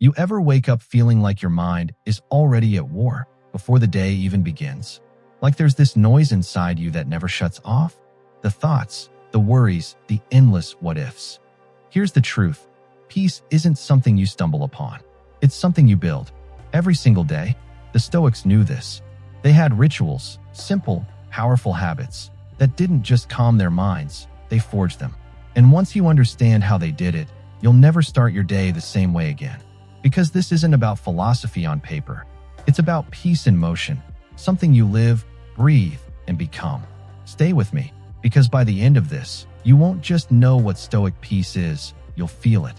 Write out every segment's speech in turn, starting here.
You ever wake up feeling like your mind is already at war before the day even begins? Like there's this noise inside you that never shuts off? The thoughts, the worries, the endless what-ifs. Here's the truth. Peace isn't something you stumble upon. It's something you build. Every single day. The Stoics knew this. They had rituals, simple, powerful habits that didn't just calm their minds, they forged them. And once you understand how they did it, you'll never start your day the same way again. Because this isn't about philosophy on paper. It's about peace in motion, something you live, breathe, and become. Stay with me, because by the end of this, you won't just know what Stoic peace is, you'll feel it.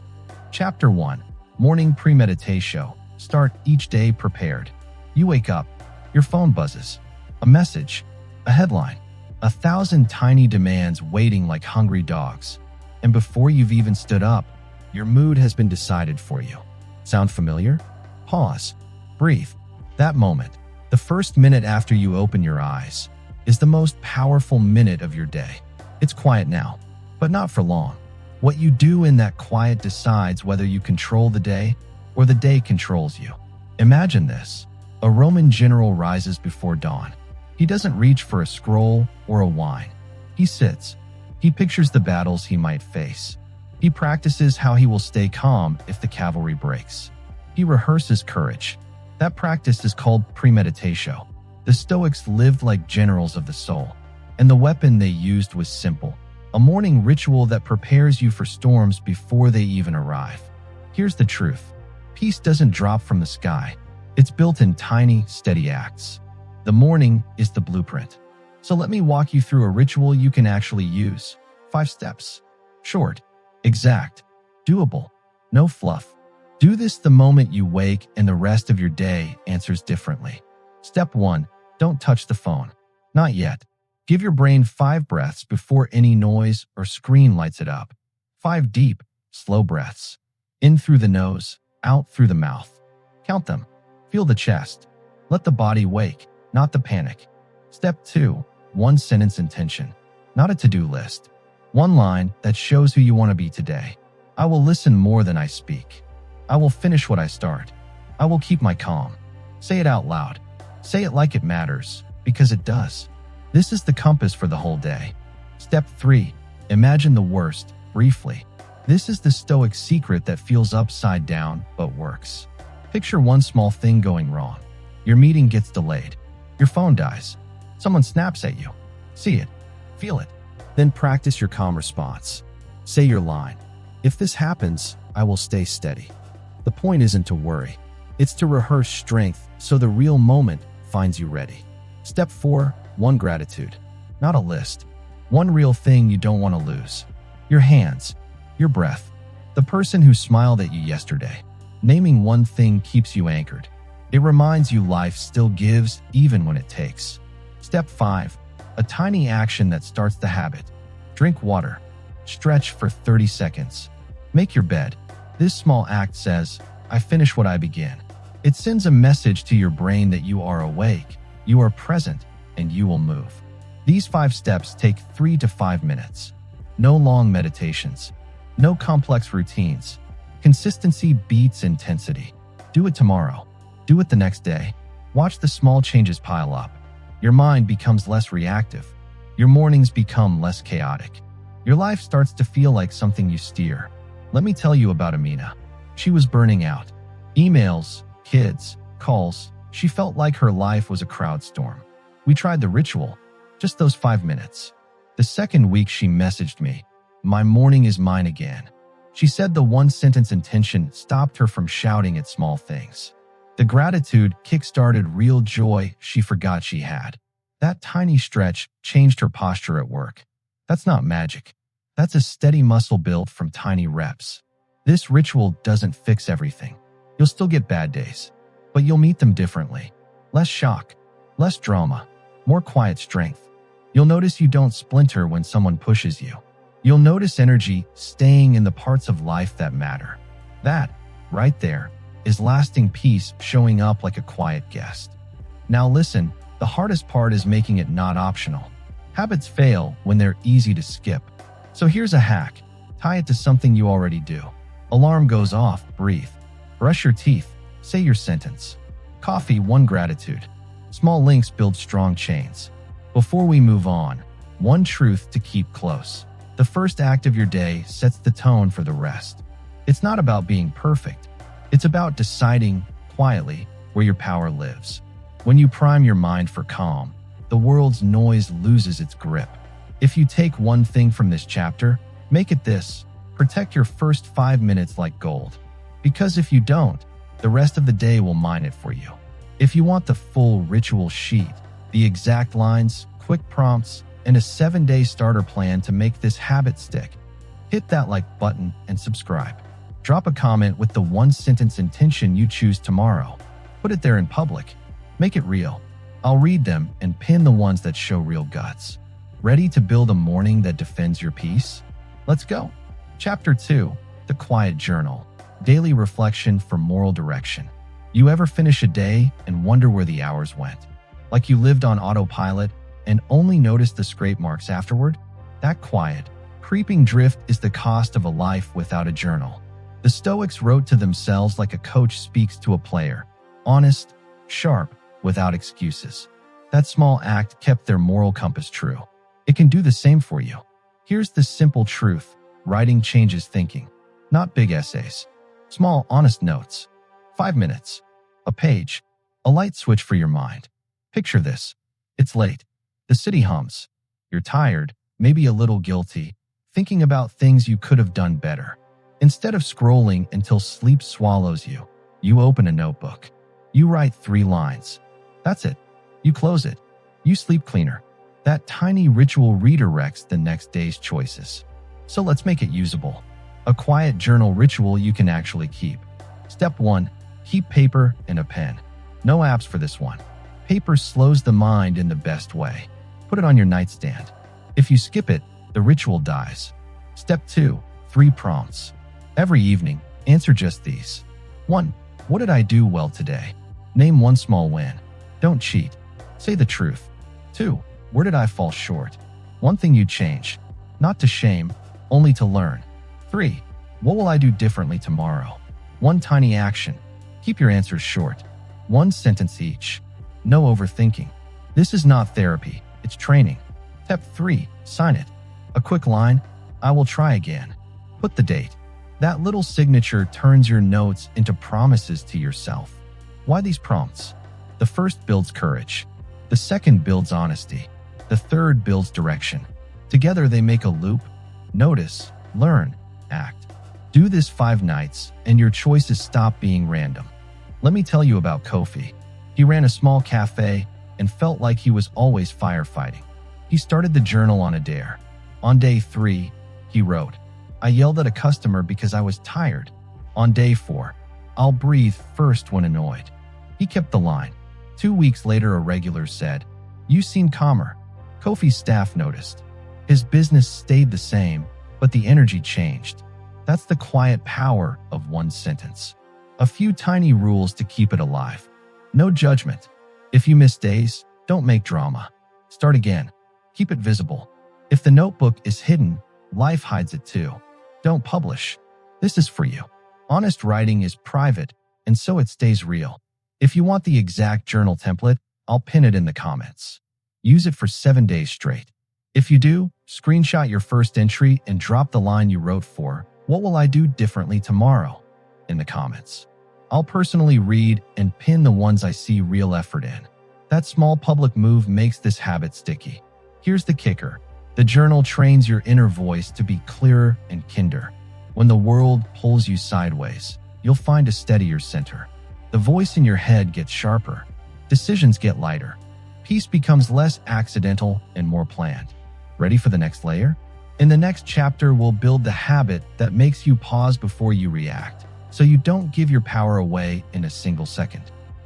Chapter 1. Morning Premeditatio. Start each day prepared. You wake up, your phone buzzes. A message, a headline, 1,000 tiny demands waiting like hungry dogs. And before you've even stood up, your mood has been decided for you. Sound familiar? Pause. Breathe. That moment, the first minute after you open your eyes, is the most powerful minute of your day. It's quiet now, but not for long. What you do in that quiet decides whether you control the day or the day controls you. Imagine this. A Roman general rises before dawn. He doesn't reach for a scroll or a wine. He sits. He pictures the battles he might face. He practices how he will stay calm if the cavalry breaks. He rehearses courage. That practice is called premeditatio. The Stoics lived like generals of the soul, and the weapon they used was simple, a morning ritual that prepares you for storms before they even arrive. Here's the truth. Peace doesn't drop from the sky. It's built in tiny, steady acts. The morning is the blueprint. So let me walk you through a ritual you can actually use. 5 steps. Short, exact, doable, no fluff. Do this the moment you wake and the rest of your day answers differently. Step 1. Don't touch the phone. Not yet. Give your brain 5 breaths before any noise or screen lights it up. 5 deep, slow breaths. In through the nose, out through the mouth. Count them. Feel the chest. Let the body wake, not the panic. Step 2. 1 sentence intention. Not a to-do list. 1 line that shows who you want to be today. I will listen more than I speak. I will finish what I start. I will keep my calm. Say it out loud. Say it like it matters, because it does. This is the compass for the whole day. Step 3. Imagine the worst, briefly. This is the Stoic secret that feels upside down but works. Picture one small thing going wrong. Your meeting gets delayed. Your phone dies. Someone snaps at you. See it. Feel it. Then practice your calm response. Say your line. If this happens, I will stay steady. The point isn't to worry. It's to rehearse strength so the real moment finds you ready. Step 4. 1 gratitude. Not a list. 1 real thing you don't want to lose. Your hands. Your breath. The person who smiled at you yesterday. Naming 1 thing keeps you anchored. It reminds you life still gives even when it takes. Step 5. A tiny action that starts the habit. Drink water. Stretch for 30 seconds. Make your bed. This small act says, I finish what I begin. It sends a message to your brain that you are awake, you are present, and you will move. These 5 steps take 3 to 5 minutes. No long meditations. No complex routines. Consistency beats intensity. Do it tomorrow. Do it the next day. Watch the small changes pile up. Your mind becomes less reactive. Your mornings become less chaotic. Your life starts to feel like something you steer. Let me tell you about Amina. She was burning out. Emails, kids, calls. She felt like her life was a crowd storm. We tried the ritual, just those 5 minutes. The second week she messaged me, my morning is mine again. She said the 1 sentence intention stopped her from shouting at small things. The gratitude kick-started real joy she forgot she had. That tiny stretch changed her posture at work. That's not magic. That's a steady muscle built from tiny reps. This ritual doesn't fix everything. You'll still get bad days, but you'll meet them differently. Less shock, less drama, more quiet strength. You'll notice you don't splinter when someone pushes you. You'll notice energy staying in the parts of life that matter. That, right there, is lasting peace showing up like a quiet guest. Now listen, the hardest part is making it not optional. Habits fail when they're easy to skip. So here's a hack. Tie it to something you already do. Alarm goes off, breathe. Brush your teeth. Say your sentence. Coffee, one gratitude. Small links build strong chains. Before we move on, one truth to keep close. The first act of your day sets the tone for the rest. It's not about being perfect. It's about deciding quietly where your power lives. When you prime your mind for calm, the world's noise loses its grip. If you take one thing from this chapter, make it this: protect your first 5 minutes like gold. Because if you don't, the rest of the day will mine it for you. If you want the full ritual sheet, the exact lines, quick prompts, and a 7-day starter plan to make this habit stick, hit that like button and subscribe. Drop a comment with the one-sentence intention you choose tomorrow. Put it there in public. Make it real. I'll read them and pin the ones that show real guts. Ready to build a morning that defends your peace? Let's go. Chapter 2. The Quiet Journal. Daily reflection for moral direction. You ever finish a day and wonder where the hours went? Like you lived on autopilot and only noticed the scrape marks afterward? That quiet, creeping drift is the cost of a life without a journal. The Stoics wrote to themselves like a coach speaks to a player. Honest, sharp, without excuses. That small act kept their moral compass true. It can do the same for you. Here's the simple truth. Writing changes thinking. Not big essays. Small, honest notes. 5 minutes. A page. A light switch for your mind. Picture this. It's late. The city hums. You're tired, maybe a little guilty, thinking about things you could have done better. Instead of scrolling until sleep swallows you, you open a notebook. You write 3 lines. That's it. You close it. You sleep cleaner. That tiny ritual redirects the next day's choices. So let's make it usable. A quiet journal ritual you can actually keep. Step 1. Keep paper and a pen. No apps for this one. Paper slows the mind in the best way. Put it on your nightstand. If you skip it, the ritual dies. Step 2. 3 prompts. Every evening, answer just these. 1. What did I do well today? Name one small win. Don't cheat. Say the truth. 2. Where did I fall short? One thing you'd change. Not to shame, only to learn. 3. What will I do differently tomorrow? One tiny action. Keep your answers short. 1 sentence each. No overthinking. This is not therapy, it's training. Step 3. Sign it. A quick line. I will try again. Put the date. That little signature turns your notes into promises to yourself. Why these prompts? The first builds courage. The second builds honesty. The third builds direction. Together they make a loop. Notice, learn, act. Do this 5 nights and your choices stop being random. Let me tell you about Kofi. He ran a small cafe and felt like he was always firefighting. He started the journal on a dare. On day 3, he wrote, I yelled at a customer because I was tired. On day 4, I'll breathe first when annoyed. He kept the line. 2 weeks later, a regular said, you seem calmer. Kofi's staff noticed. His business stayed the same, but the energy changed. That's the quiet power of 1 sentence. A few tiny rules to keep it alive. No judgment. If you miss days, don't make drama. Start again. Keep it visible. If the notebook is hidden, life hides it too. Don't publish. This is for you. Honest writing is private, and so it stays real. If you want the exact journal template, I'll pin it in the comments. Use it for 7 days straight. If you do, screenshot your first entry and drop the line you wrote for, what will I do differently tomorrow? In the comments. I'll personally read and pin the ones I see real effort in. That small public move makes this habit sticky. Here's the kicker. The journal trains your inner voice to be clearer and kinder. When the world pulls you sideways, you'll find a steadier center. The voice in your head gets sharper. Decisions get lighter. Peace becomes less accidental and more planned. Ready for the next layer? In the next chapter, we'll build the habit that makes you pause before you react, so you don't give your power away in a single second.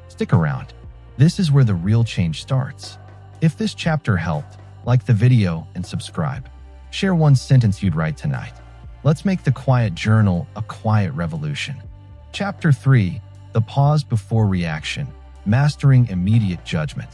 Stick around. This is where the real change starts. If this chapter helped, like the video and subscribe. Share 1 sentence you'd write tonight. Let's make the quiet journal a quiet revolution. Chapter 3. The pause before reaction. Mastering immediate judgment.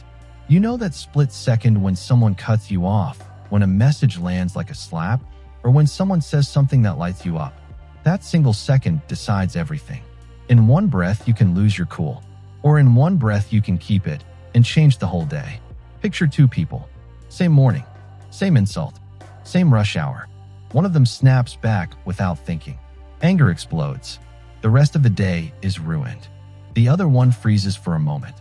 You know that split second when someone cuts you off, when a message lands like a slap, or when someone says something that lights you up? That single second decides everything. In one breath, you can lose your cool, or in one breath, you can keep it and change the whole day. Picture two people, same morning, same insult, same rush hour. One of them snaps back without thinking. Anger explodes. The rest of the day is ruined. The other one freezes for a moment,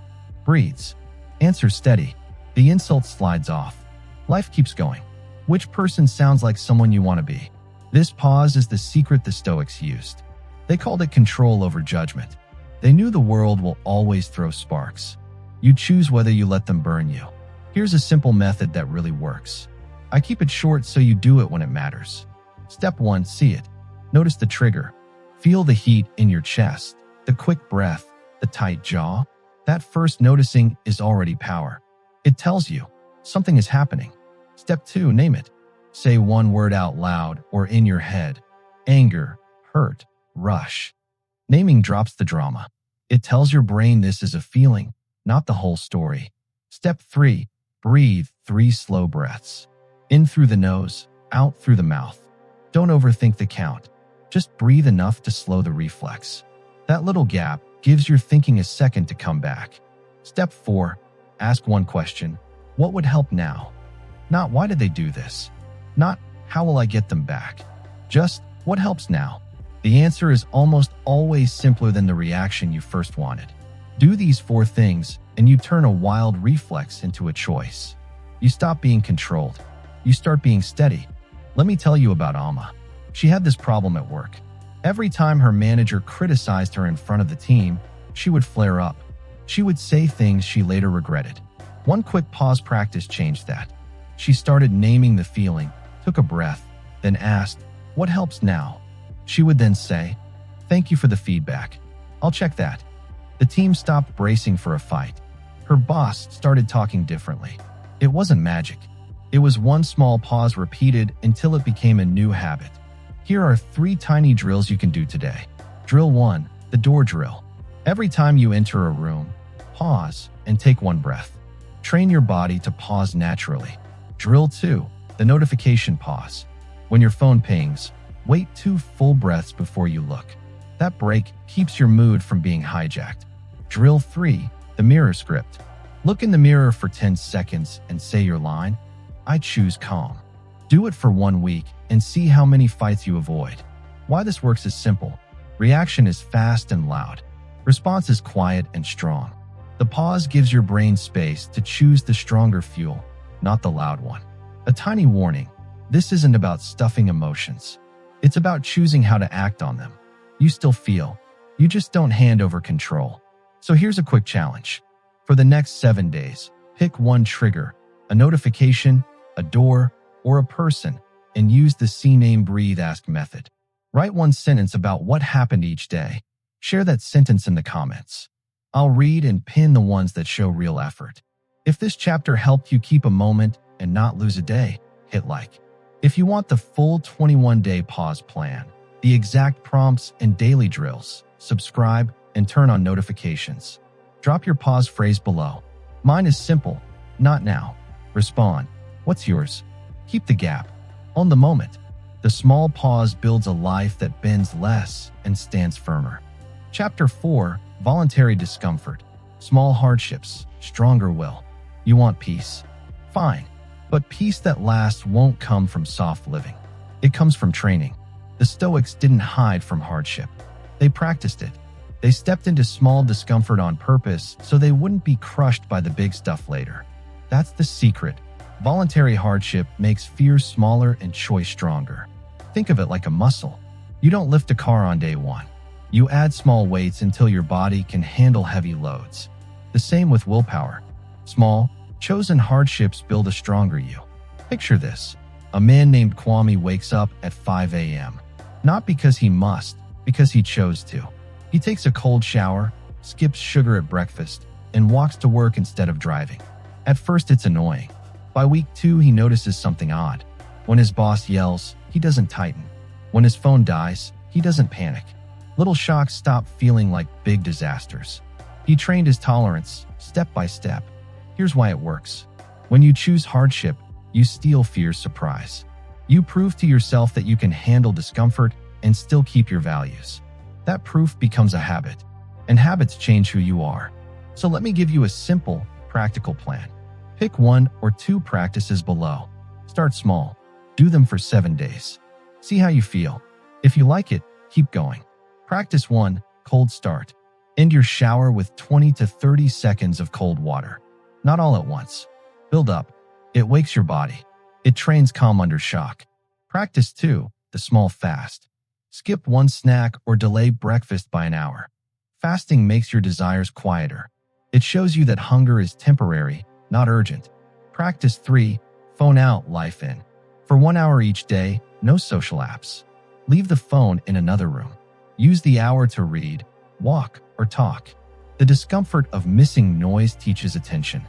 breathes, answers steady. The insult slides off. Life keeps going. Which person sounds like someone you want to be? This pause is the secret the Stoics used. They called it control over judgment. They knew the world will always throw sparks. You choose whether you let them burn you. Here's a simple method that really works. I keep it short so you do it when it matters. Step 1, see it. Notice the trigger. Feel the heat in your chest, the quick breath, the tight jaw. That first noticing is already power. It tells you something is happening. Step 2, name it. Say one word out loud or in your head. Anger, hurt, rush. Naming drops the drama. It tells your brain this is a feeling, not the whole story. Step 3, breathe 3 slow breaths. In through the nose, out through the mouth. Don't overthink the count. Just breathe enough to slow the reflex. That little gap gives your thinking a second to come back. Step 4, ask one question. What would help now? Not why did they do this? Not how will I get them back? Just what helps now? The answer is almost always simpler than the reaction you first wanted. Do these 4 things and you turn a wild reflex into a choice. You stop being controlled. You start being steady. Let me tell you about Alma. She had this problem at work. Every time her manager criticized her in front of the team, she would flare up. She would say things she later regretted. One quick pause practice changed that. She started naming the feeling, took a breath, then asked, "What helps now?" She would then say, "Thank you for the feedback. I'll check that." The team stopped bracing for a fight. Her boss started talking differently. It wasn't magic. It was one small pause repeated until it became a new habit. Here are 3 tiny drills you can do today. Drill 1, the door drill. Every time you enter a room, pause and take one breath. Train your body to pause naturally. Drill 2, the notification pause. When your phone pings, wait 2 full breaths before you look. That break keeps your mood from being hijacked. Drill 3, the mirror script. Look in the mirror for 10 seconds and say your line, "I choose calm." Do it for 1 week and see how many fights you avoid. Why this works is simple. Reaction is fast and loud. Response is quiet and strong. The pause gives your brain space to choose the stronger fuel, not the loud one. A tiny warning. This isn't about stuffing emotions. It's about choosing how to act on them. You still feel. You just don't hand over control. So here's a quick challenge. For the next 7 days, pick one trigger, a notification, a door, or a person, and use the see, name, breathe, ask method. Write one sentence about what happened each day. Share that sentence in the comments. I'll read and pin the ones that show real effort. If this chapter helped you keep a moment and not lose a day, hit like. If you want the full 21-day pause plan, the exact prompts and daily drills, subscribe and turn on notifications. Drop your pause phrase below. Mine is simple, not now. Respond. What's yours? Keep the gap. Own the moment. The small pause builds a life that bends less and stands firmer. Chapter 4, Voluntary Discomfort. Small hardships, stronger will. You want peace? Fine. But peace that lasts won't come from soft living. It comes from training. The Stoics didn't hide from hardship. They practiced it. They stepped into small discomfort on purpose so they wouldn't be crushed by the big stuff later. That's the secret. Voluntary hardship makes fear smaller and choice stronger. Think of it like a muscle. You don't lift a car on day 1. You add small weights until your body can handle heavy loads. The same with willpower. Small, chosen hardships build a stronger you. Picture this. A man named Kwame wakes up at 5 a.m. Not because he must, because he chose to. He takes a cold shower, skips sugar at breakfast, and walks to work instead of driving. At first it's annoying. By week 2, he notices something odd. When his boss yells, he doesn't tighten. When his phone dies, he doesn't panic. Little shocks stop feeling like big disasters. He trained his tolerance, step by step. Here's why it works. When you choose hardship, you steal fear's surprise. You prove to yourself that you can handle discomfort and still keep your values. that proof becomes a habit, and habits change who you are. So let me give you a simple, practical plan. Pick 1 or 2 practices below. Start small. Do them for 7 days. See how you feel. If you like it, keep going. Practice 1, cold start. End your shower with 20 to 30 seconds of cold water. Not all at once. Build up. It wakes your body. It trains calm under shock. Practice 2, the small fast. Skip 1 snack or delay breakfast by an hour. Fasting makes your desires quieter. It shows you that hunger is temporary, not urgent. Practice 3, phone out, life in. For 1 hour each day, no social apps. Leave the phone in another room. Use the hour to read, walk, or talk. The discomfort of missing noise teaches attention.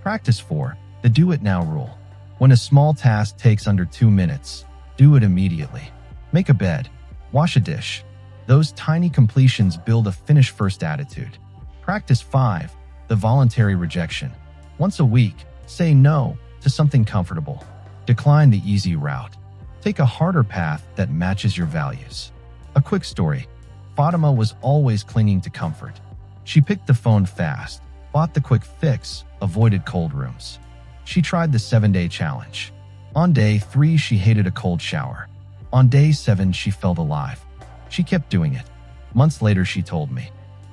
Practice 4, the do it now rule. When a small task takes under 2 minutes, do it immediately. Make a bed. Wash a dish. Those tiny completions build a finish first attitude. Practice 5, the voluntary rejection. Once a week, say no to something comfortable. Decline the easy route. Take a harder path that matches your values. A quick story. Fatima was always clinging to comfort. She picked the phone fast, bought the quick fix, avoided cold rooms. She tried the 7-day challenge. On day 3, she hated a cold shower. On day 7, she felt alive. She kept doing it. Months later, she told me,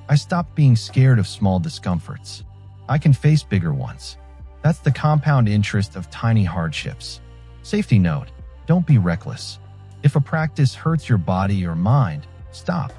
"I stopped being scared of small discomforts. I can face bigger ones." That's the compound interest of tiny hardships. Safety note, don't be reckless. If a practice hurts your body or mind, stop.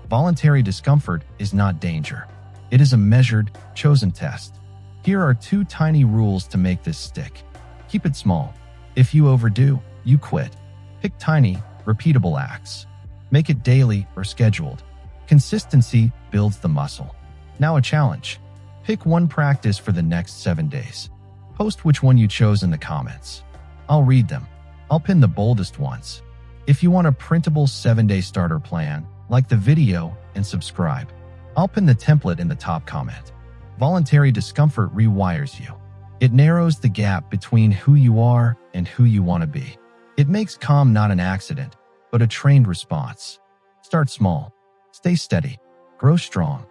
Voluntary discomfort is not danger. It is a measured, chosen test. Here are 2 tiny rules to make this stick. Keep it small. If you overdo, you quit. Pick tiny, repeatable acts. Make it daily or scheduled. Consistency builds the muscle. Now a challenge. Pick 1 practice for the next 7 days. Post which one you chose in the comments. I'll read them. I'll pin the boldest ones. If you want a printable 7-day starter plan, like the video and subscribe. I'll pin the template in the top comment. Voluntary discomfort rewires you. It narrows the gap between who you are and who you want to be. It makes calm not an accident, but a trained response. Start small. Stay steady. Grow strong.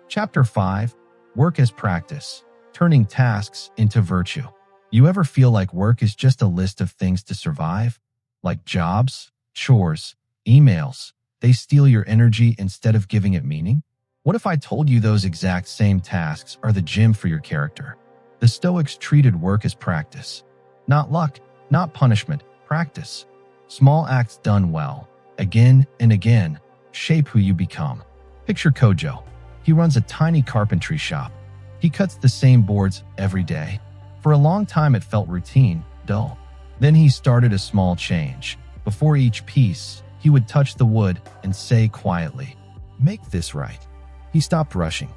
Chapter 5, Work as Practice, Turning Tasks into Virtue. You ever feel like work is just a list of things to survive? Like jobs, chores, emails. They steal your energy instead of giving it meaning? What if I told you those exact same tasks are the gym for your character? The Stoics treated work as practice. Not luck, not punishment, practice. Small acts done well, again and again, shape who you become. Picture Kojo. He runs a tiny carpentry shop. He cuts the same boards every day. For a long time it felt routine, dull. Then he started a small change. Before each piece, he would touch the wood and say quietly, "Make this right." He stopped rushing.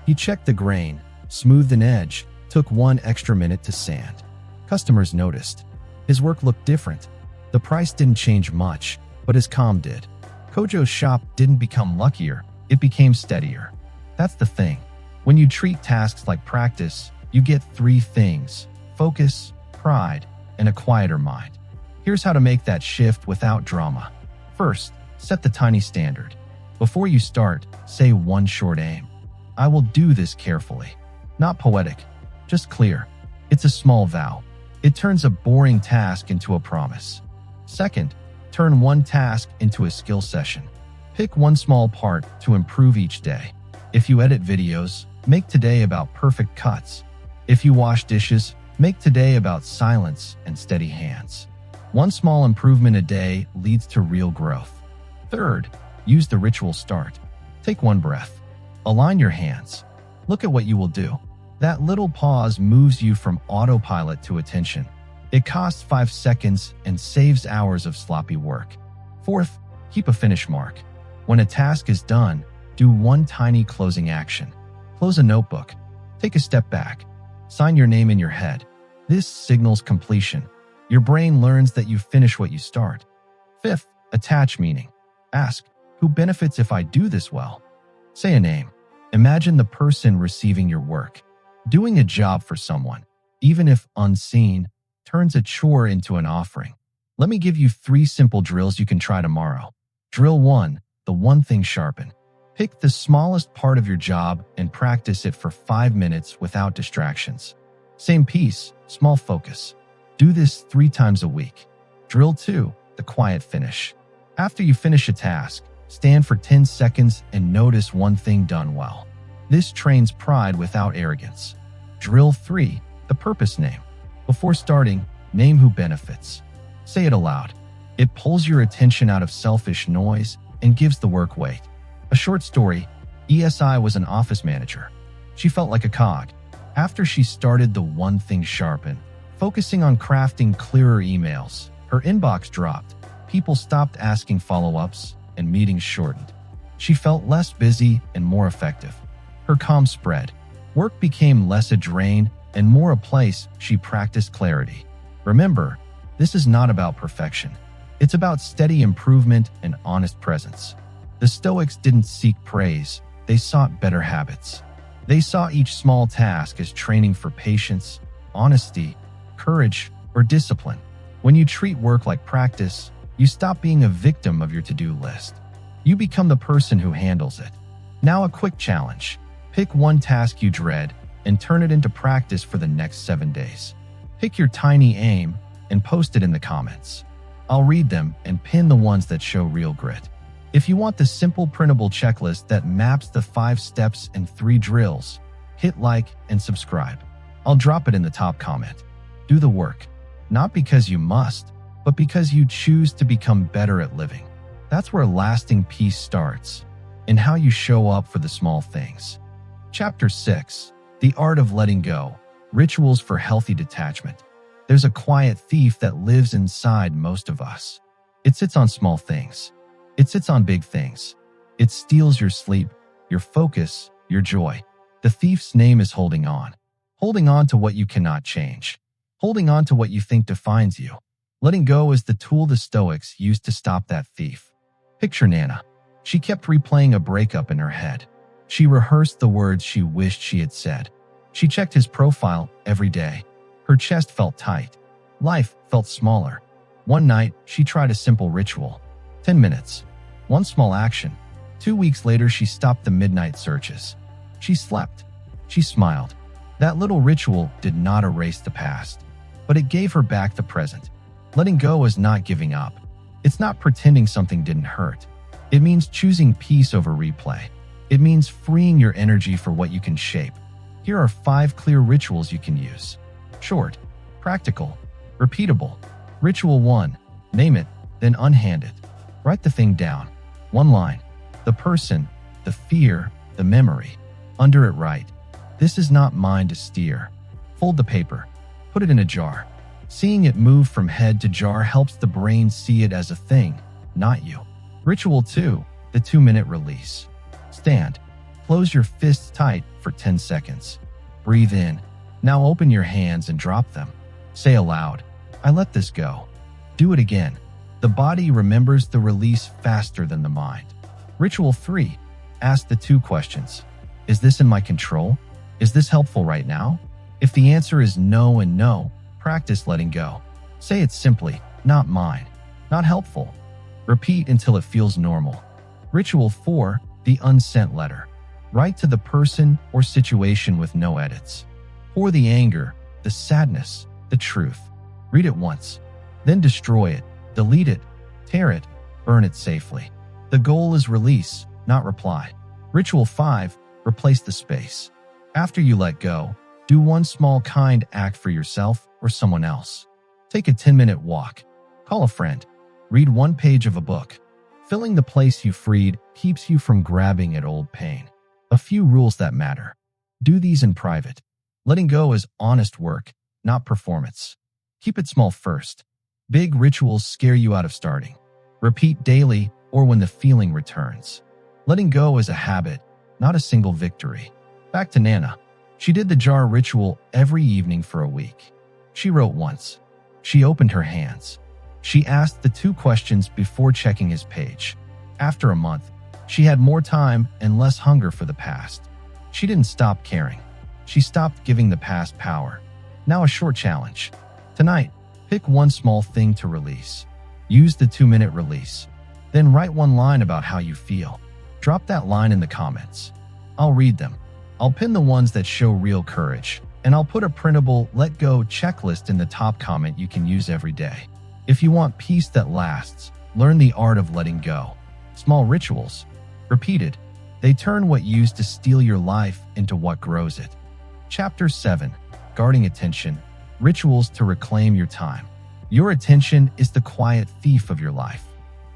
He checked the grain, smoothed an edge, took 1 extra minute to sand. Customers noticed. His work looked different. The price didn't change much, but his calm did. Kojo's shop didn't become luckier, it became steadier. That's the thing. When you treat tasks like practice, you get 3 things: focus, pride, and a quieter mind. Here's how to make that shift without drama. First, set the tiny standard. Before you start, say 1 short aim. I will do this carefully. Not poetic, just clear. It's a small vow. It turns a boring task into a promise. Second, turn 1 task into a skill session. Pick 1 small part to improve each day. If you edit videos, make today about perfect cuts. If you wash dishes, make today about silence and steady hands. 1 small improvement a day leads to real growth. Third, use the ritual start. Take 1 breath. Align your hands. Look at what you will do. That little pause moves you from autopilot to attention. It costs 5 seconds and saves hours of sloppy work. Fourth, keep a finish mark. When a task is done, do 1 tiny closing action. Close a notebook. Take a step back. Sign your name in your head. This signals completion. Your brain learns that you finish what you start. Fifth, attach meaning. Ask, who benefits if I do this well? Say a name. Imagine the person receiving your work. Doing a job for someone, even if unseen, turns a chore into an offering. Let me give you 3 simple drills you can try tomorrow. Drill 1, the 1 thing sharpen. Pick the smallest part of your job and practice it for 5 minutes without distractions. Same piece, small focus. Do this 3 times a week. Drill 2, the quiet finish. After you finish a task, stand for 10 seconds and notice one thing done well. This trains pride without arrogance. Drill 3, the purpose name. Before starting, name who benefits. Say it aloud. It pulls your attention out of selfish noise and gives the work weight. A short story, ESI was an office manager. She felt like a cog. After she started the one thing sharpen, focusing on crafting clearer emails, her inbox dropped. People stopped asking follow-ups and meetings shortened. She felt less busy and more effective. Her calm spread. Work became less a drain and more a place she practiced clarity. Remember, this is not about perfection. It's about steady improvement and honest presence. The Stoics didn't seek praise, they sought better habits. They saw each small task as training for patience, honesty, courage, or discipline. When you treat work like practice, you stop being a victim of your to-do list. You become the person who handles it. Now a quick challenge. Pick one task you dread and turn it into practice for the next 7 days. Pick your tiny aim and post it in the comments. I'll read them and pin the ones that show real grit. If you want the simple printable checklist that maps the 5 steps and 3 drills, hit like and subscribe. I'll drop it in the top comment. Do the work, not because you must, but because you choose to become better at living. That's where lasting peace starts, in how you show up for the small things. Chapter 6, The Art of Letting Go, Rituals for Healthy Detachment. There's a quiet thief that lives inside most of us. It sits on small things. It sits on big things. It steals your sleep, your focus, your joy. The thief's name is holding on. Holding on to what you cannot change. Holding on to what you think defines you. Letting go is the tool the Stoics used to stop that thief. Picture Nana. She kept replaying a breakup in her head. She rehearsed the words she wished she had said. She checked his profile every day. Her chest felt tight. Life felt smaller. One night, she tried a simple ritual. 10 minutes. One small action. 2 weeks later, she stopped the midnight searches. She slept. She smiled. That little ritual did not erase the past, but it gave her back the present. Letting go is not giving up. It's not pretending something didn't hurt. It means choosing peace over replay. It means freeing your energy for what you can shape. Here are 5 clear rituals you can use. Short, practical, repeatable. Ritual 1. Name it, then unhand it. Write the thing down. 1 line. The person, the fear, the memory. Under it write, "This is not mine to steer." Fold the paper. Put it in a jar. Seeing it move from head to jar helps the brain see it as a thing, not you. Ritual 2. The 2-minute release. Stand. Close your fists tight for 10 seconds. Breathe in. Now open your hands and drop them. Say aloud, "I let this go." Do it again. The body remembers the release faster than the mind. Ritual 3. Ask the 2 questions. Is this in my control? Is this helpful right now? If the answer is no and no, practice letting go. Say it simply, "Not mine, not helpful." Repeat until it feels normal. Ritual 4. The unsent letter. Write to the person or situation with no edits. Pour the anger, the sadness, the truth. Read it once, then destroy it, delete it, tear it, burn it safely. The goal is release, not reply. Ritual 5. Replace the space. After you let go, do one small kind act for yourself or someone else. Take a 10-minute walk. Call a friend. Read 1 page of a book. Filling the place you freed keeps you from grabbing at old pain. A few rules that matter. Do these in private. Letting go is honest work, not performance. Keep it small first. Big rituals scare you out of starting. Repeat daily or when the feeling returns. Letting go is a habit, not a single victory. Back to Nana. She did the jar ritual every evening for a week. She wrote once. She opened her hands. She asked the 2 questions before checking his page. After a month, she had more time and less hunger for the past. She didn't stop caring. She stopped giving the past power. Now a short challenge. Tonight, pick 1 small thing to release. Use the 2-minute release. Then write 1 line about how you feel. Drop that line in the comments. I'll read them. I'll pin the ones that show real courage, and I'll put a printable let go checklist in the top comment you can use every day. If you want peace that lasts, learn the art of letting go. Small rituals, repeated, they turn what used to steal your life into what grows it. Chapter 7. Guarding Attention. Rituals to reclaim your time. Your attention is the quiet thief of your life.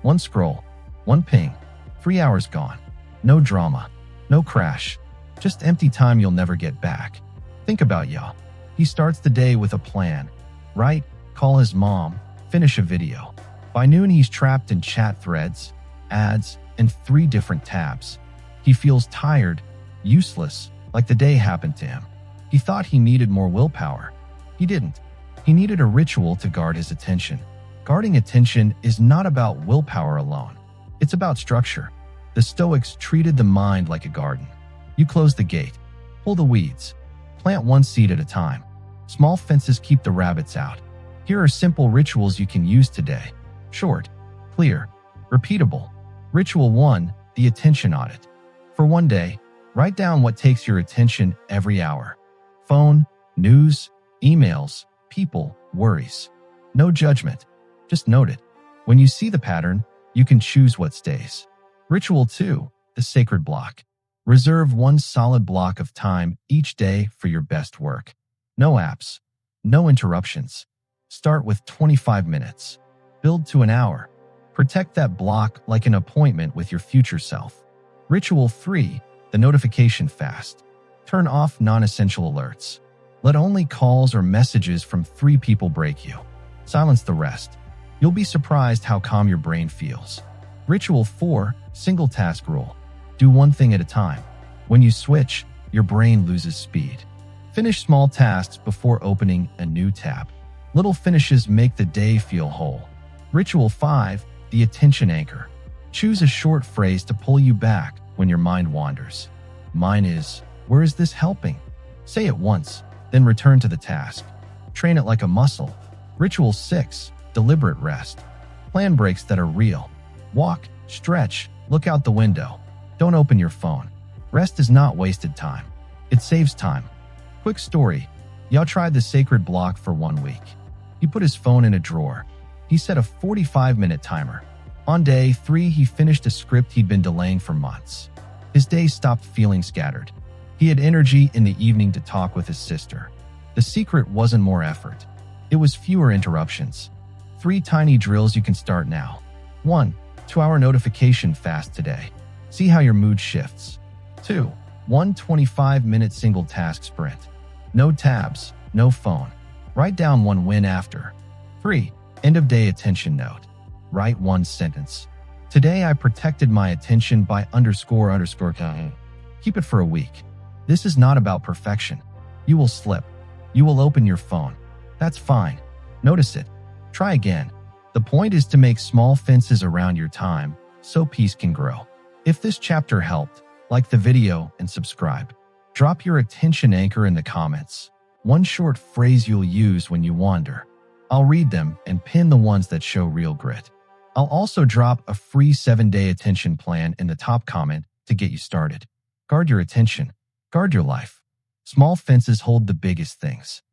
One scroll, one ping, 3 hours gone. No drama, no crash, just empty time you'll never get back. Think about y'all. He starts the day with a plan. Write, call his mom, finish a video. By noon he's trapped in chat threads, ads, and 3 different tabs. He feels tired, useless, like the day happened to him. He thought he needed more willpower. He didn't. He needed a ritual to guard his attention. Guarding attention is not about willpower alone. It's about structure. The Stoics treated the mind like a garden. You close the gate, pull the weeds, plant one seed at a time. Small fences keep the rabbits out. Here are simple rituals you can use today. Short, clear, repeatable. Ritual 1, the attention audit. For one day, write down what takes your attention every hour. Phone, news, emails, people, worries. No judgment, just note it. When you see the pattern, you can choose what stays. Ritual 2, the sacred block. Reserve one solid block of time each day for your best work. No apps, no interruptions. Start with 25 minutes. Build to an hour. Protect that block like an appointment with your future self. Ritual 3, the notification fast. Turn off non-essential alerts. Let only calls or messages from 3 people break you. Silence the rest. You'll be surprised how calm your brain feels. Ritual 4, single task rule. Do one thing at a time. When you switch, your brain loses speed. Finish small tasks before opening a new tab. Little finishes make the day feel whole. Ritual 5, the attention anchor. Choose a short phrase to pull you back when your mind wanders. Mine is, where is this helping? Say it once, then return to the task. Train it like a muscle. Ritual 6, deliberate rest. Plan breaks that are real. Walk, stretch, look out the window. Don't open your phone. Rest is not wasted time. It saves time. Quick story. Y'all tried the sacred block for 1 week. He put his phone in a drawer. He set a 45-minute timer. On day 3, he finished a script he'd been delaying for months. His day stopped feeling scattered. He had energy in the evening to talk with his sister. The secret wasn't more effort. It was fewer interruptions. 3 tiny drills you can start now. 1. 2-hour notification fast today. See how your mood shifts. 2. 1 25-minute single task sprint. No tabs, no phone. Write down one win after. 3. End of day attention note. Write one sentence. Today I protected my attention by __. Keep it for a week. This is not about perfection. You will slip. You will open your phone. That's fine. Notice it. Try again. The point is to make small fences around your time so peace can grow. If this chapter helped, like the video and subscribe. Drop your attention anchor in the comments. One short phrase you'll use when you wander. I'll read them and pin the ones that show real grit. I'll also drop a free 7-day attention plan in the top comment to get you started. Guard your attention. Guard your life. Small fences hold the biggest things.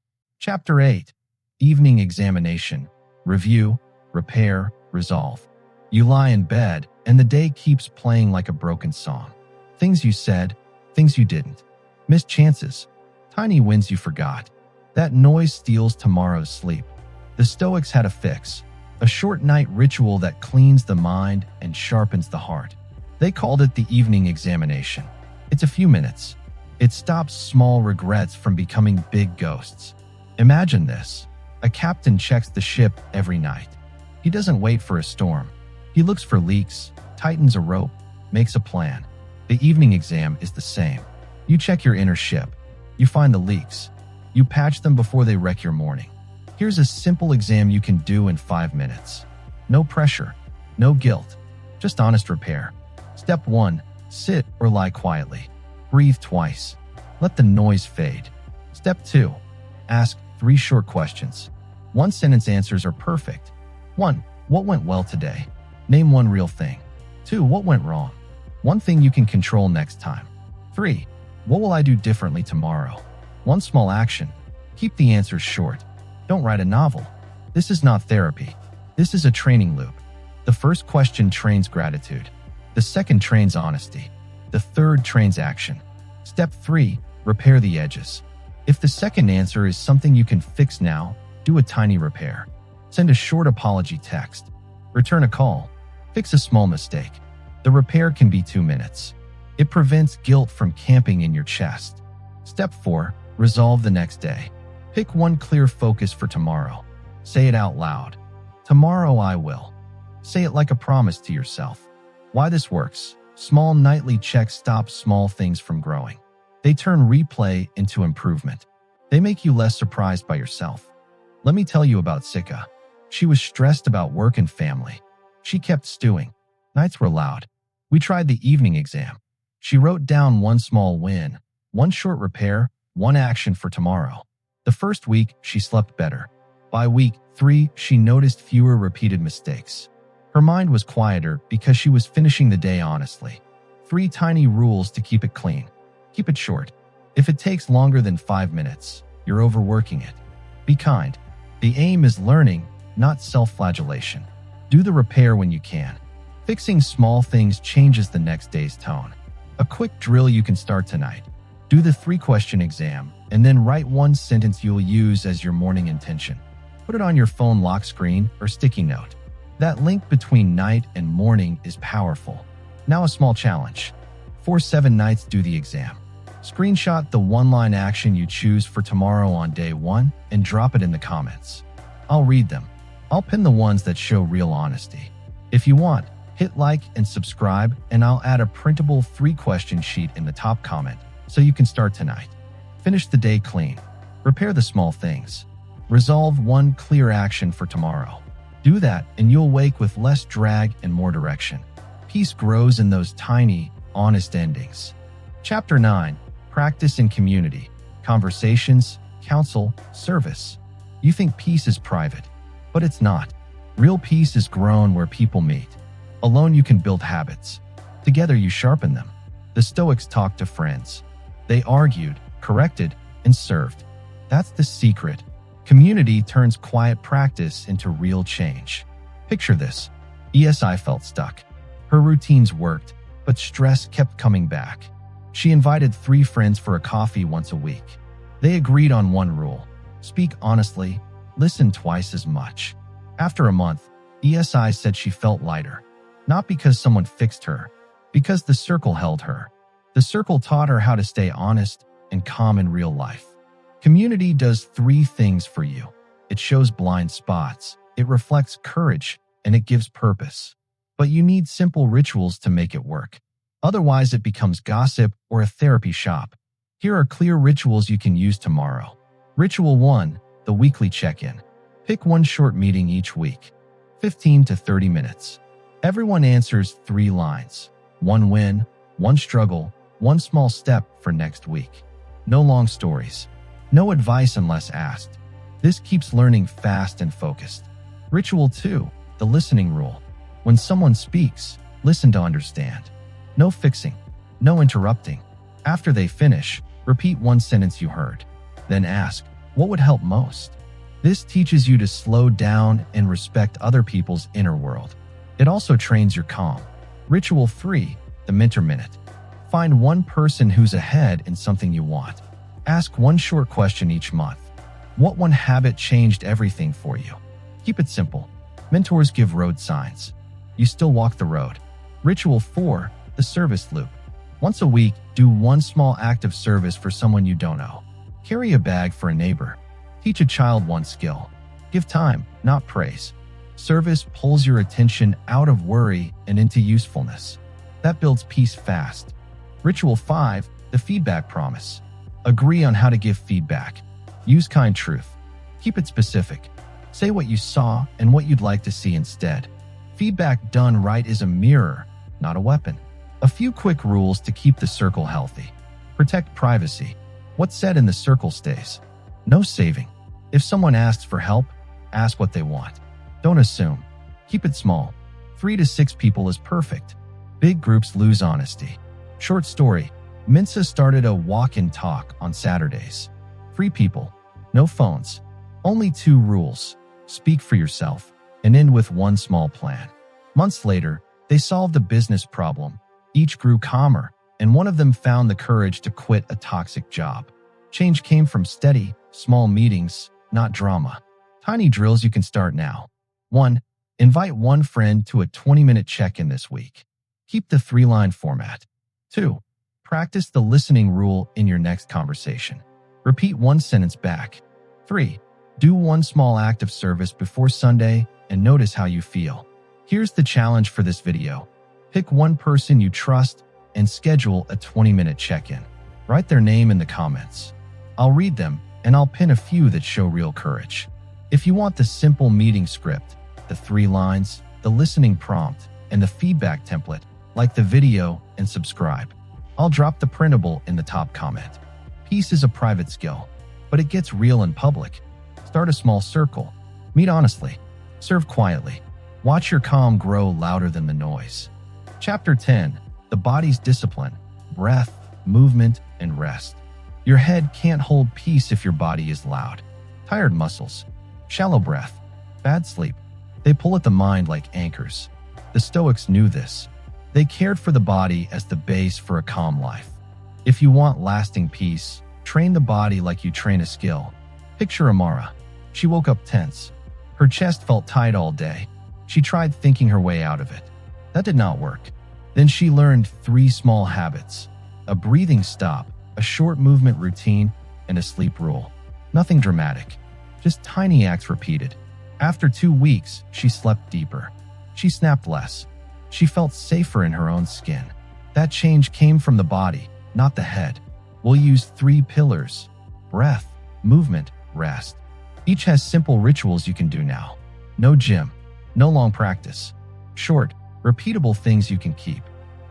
Chapter 8. Evening examination. Review, repair, resolve. You lie in bed and the day keeps playing like a broken song. Things you said, things you didn't. Missed chances, tiny wins you forgot. That noise steals tomorrow's sleep. The Stoics had a fix. A short night ritual that cleans the mind and sharpens the heart. They called it the evening examination. It's a few minutes. It stops small regrets from becoming big ghosts. Imagine this. A captain checks the ship every night. He doesn't wait for a storm. He looks for leaks, tightens a rope, makes a plan. The evening exam is the same. You check your inner ship. You find the leaks. You patch them before they wreck your morning. Here's a simple exam you can do in 5 minutes. No pressure, no guilt, just honest repair. Step 1. Sit or lie quietly. Breathe twice. Let the noise fade. Step 2. Ask 3 short questions. 1-sentence answers are perfect. 1. What went well today? Name one real thing. 2. What went wrong? One thing you can control next time. 3. What will I do differently tomorrow? One small action. Keep the answers short. Don't write a novel. This is not therapy. This is a training loop. The first question trains gratitude. The second trains honesty. The third trains action. Step 3. Repair the edges. If the second answer is something you can fix now, do a tiny repair. Send a short apology text. Return a call. Fix a small mistake. The repair can be 2 minutes. It prevents guilt from camping in your chest. Step 4. Resolve the next day. Pick one clear focus for tomorrow. Say it out loud. Tomorrow I will. Say it like a promise to yourself. Why this works? Small nightly checks stop small things from growing. They turn replay into improvement. They make you less surprised by yourself. Let me tell you about Seneca. She was stressed about work and family. She kept stewing. Nights were loud. We tried the evening exam. She wrote down one small win, one short repair, one action for tomorrow. The first week, she slept better. By week 3, she noticed fewer repeated mistakes. Her mind was quieter because she was finishing the day honestly. 3 tiny rules to keep it clean. Keep it short. If it takes longer than 5 minutes, you're overworking it. Be kind. The aim is learning, not self-flagellation. Do the repair when you can. Fixing small things changes the next day's tone. A quick drill you can start tonight. Do the 3-question exam, and then write one sentence you'll use as your morning intention. Put it on your phone lock screen or sticky note. That link between night and morning is powerful. Now a small challenge. For 7 nights, do the exam. Screenshot the one-line action you choose for tomorrow on day 1 and drop it in the comments. I'll read them. I'll pin the ones that show real honesty. If you want, hit like and subscribe, and I'll add a printable 3-question sheet in the top comment so you can start tonight. Finish the day clean. Repair the small things. Resolve one clear action for tomorrow. Do that and you'll wake with less drag and more direction. Peace grows in those tiny, honest endings. Chapter 9. Practice in community. Conversations, counsel, service. You think peace is private, but it's not. Real peace is grown where people meet. Alone you can build habits. Together you sharpen them. The Stoics talked to friends. They argued, corrected, and served. That's the secret. Community turns quiet practice into real change. Picture this. ESI felt stuck. Her routines worked, but stress kept coming back. She invited 3 friends for a coffee once a week. They agreed on one rule. Speak honestly, listen twice as much. After a month, ESI said she felt lighter. Not because someone fixed her, because the circle held her. The circle taught her how to stay honest and calm in real life. Community does 3 things for you. It shows blind spots, it reflects courage, and it gives purpose. But you need simple rituals to make it work. Otherwise, it becomes gossip or a therapy shop. Here are clear rituals you can use tomorrow. Ritual 1, the weekly check-in. Pick one short meeting each week, 15 to 30 minutes. Everyone answers 3 lines. 1 win, 1 struggle, 1 small step for next week. No long stories. No advice unless asked. This keeps learning fast and focused. Ritual 2, the listening rule. When someone speaks, listen to understand. No fixing, no interrupting. After they finish, repeat one sentence you heard. Then ask, what would help most? This teaches you to slow down and respect other people's inner world. It also trains your calm. Ritual 3, the mentor minute. Find one person who's ahead in something you want. Ask one short question each month. What one habit changed everything for you? Keep it simple. Mentors give road signs. You still walk the road. Ritual 4, the service loop. Once a week, do one small act of service for someone you don't know. Carry a bag for a neighbor. Teach a child one skill. Give time, not praise. Service pulls your attention out of worry and into usefulness. That builds peace fast. Ritual 5, the feedback promise. Agree on how to give feedback. Use kind truth. Keep it specific. Say what you saw and what you'd like to see instead. Feedback done right is a mirror, not a weapon. A few quick rules to keep the circle healthy. Protect privacy. What's said in the circle stays. No saving. If someone asks for help, ask what they want. Don't assume. Keep it small. 3 to 6 people is perfect. Big groups lose honesty. Short story. Mensa started a walk-in talk on Saturdays. Free people. No phones. Only 2 rules. Speak for yourself and end with one small plan. Months later, they solved a business problem. Each grew calmer, and one of them found the courage to quit a toxic job. Change came from steady, small meetings, not drama. Tiny drills you can start now. 1. Invite one friend to a 20-minute check-in this week. Keep the 3-line format. 2. Practice the listening rule in your next conversation. Repeat one sentence back. 3. Do one small act of service before Sunday and notice how you feel. Here's the challenge for this video. Pick one person you trust and schedule a 20-minute check-in. Write their name in the comments. I'll read them, and I'll pin a few that show real courage. If you want the simple meeting script, the 3 lines, the listening prompt, and the feedback template, like the video and subscribe. I'll drop the printable in the top comment. Peace is a private skill, but it gets real in public. Start a small circle. Meet honestly. Serve quietly. Watch your calm grow louder than the noise. Chapter 10. The body's discipline, breath, movement, and rest. Your head can't hold peace if your body is loud. Tired muscles, shallow breath, bad sleep. They pull at the mind like anchors. The Stoics knew this. They cared for the body as the base for a calm life. If you want lasting peace, train the body like you train a skill. Picture Amara. She woke up tense. Her chest felt tight all day. She tried thinking her way out of it. That did not work. Then she learned 3 small habits: a breathing stop, a short movement routine, and a sleep rule. Nothing dramatic, just tiny acts repeated. After 2 weeks, she slept deeper. She snapped less. She felt safer in her own skin. That change came from the body, not the head. We'll use 3 pillars: breath, movement, rest. Each has simple rituals you can do now. No gym, no long practice. Short, repeatable things you can keep.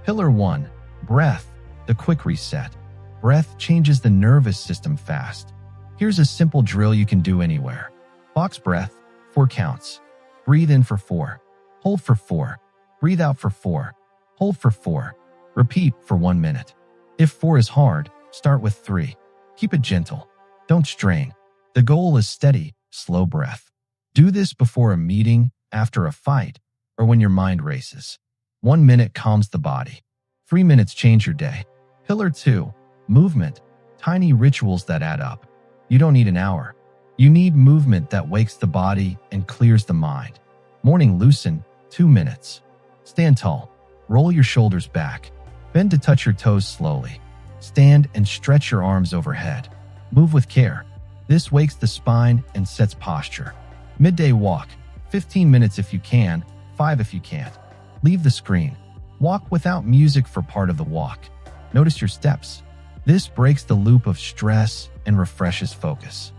Pillar 1, breath, the quick reset. Breath changes the nervous system fast. Here's a simple drill you can do anywhere. Box breath, 4 counts. Breathe in for 4. Hold for 4. Breathe out for 4. Hold for 4. Repeat for 1 minute. If 4 is hard, start with 3. Keep it gentle. Don't strain. The goal is steady, slow breath. Do this before a meeting, after a fight, or when your mind races. 1 minute calms the body. 3 minutes change your day. Pillar 2, movement. Tiny rituals that add up. You don't need an hour. You need movement that wakes the body and clears the mind. Morning loosen, 2 minutes. Stand tall. Roll your shoulders back. Bend to touch your toes slowly. Stand and stretch your arms overhead. Move with care. This wakes the spine and sets posture. Midday walk. 15 minutes if you can, 5 if you can't. Leave the screen. Walk without music for part of the walk. Notice your steps. This breaks the loop of stress and refreshes focus.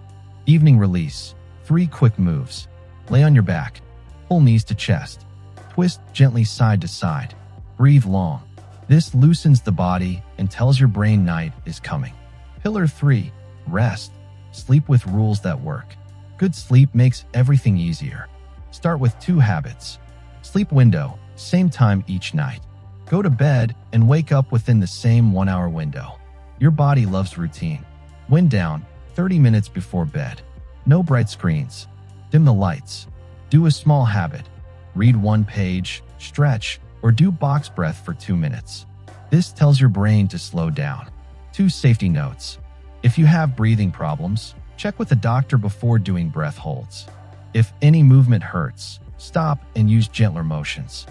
Evening release. 3 quick moves. Lay on your back. Pull knees to chest. Twist gently side to side. Breathe long. This loosens the body and tells your brain night is coming. Pillar 3, rest. Sleep with rules that work. Good sleep makes everything easier. Start with 2 habits. Sleep window, same time each night. Go to bed and wake up within the same 1-hour window. Your body loves routine. Wind down, 30 minutes before bed. No bright screens. Dim the lights. Do a small habit. Read 1 page, stretch, or do box breath for 2 minutes. This tells your brain to slow down. 2 safety notes. If you have breathing problems, check with a doctor before doing breath holds. If any movement hurts, stop and use gentler motions.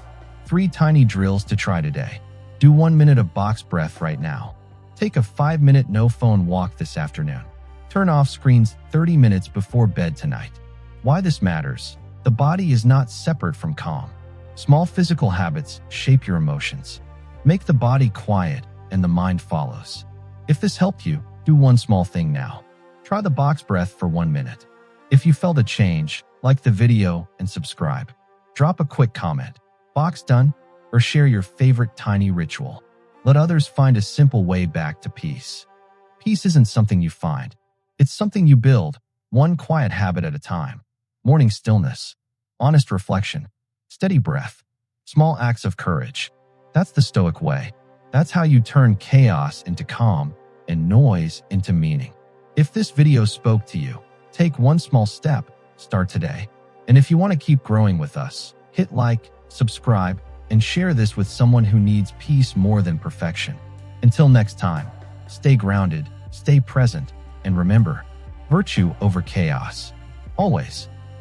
3 tiny drills to try today. Do 1 minute of box breath right now. Take a 5-minute no-phone walk this afternoon. Turn off screens 30 minutes before bed tonight. Why this matters? The body is not separate from calm. Small physical habits shape your emotions. Make the body quiet and the mind follows. If this helped you, do 1 small thing now. Try the box breath for 1 minute. If you felt a change, like the video and subscribe. Drop a quick comment, box done, or share your favorite tiny ritual. Let others find a simple way back to peace. Peace isn't something you find. It's something you build, 1 quiet habit at a time. Morning stillness, honest reflection, steady breath, small acts of courage. That's the Stoic way. That's how you turn chaos into calm and noise into meaning. If this video spoke to you, take one small step, start today. And if you want to keep growing with us, hit like, subscribe, and share this with someone who needs peace more than perfection. Until next time, stay grounded, stay present, and remember, virtue over chaos. Always.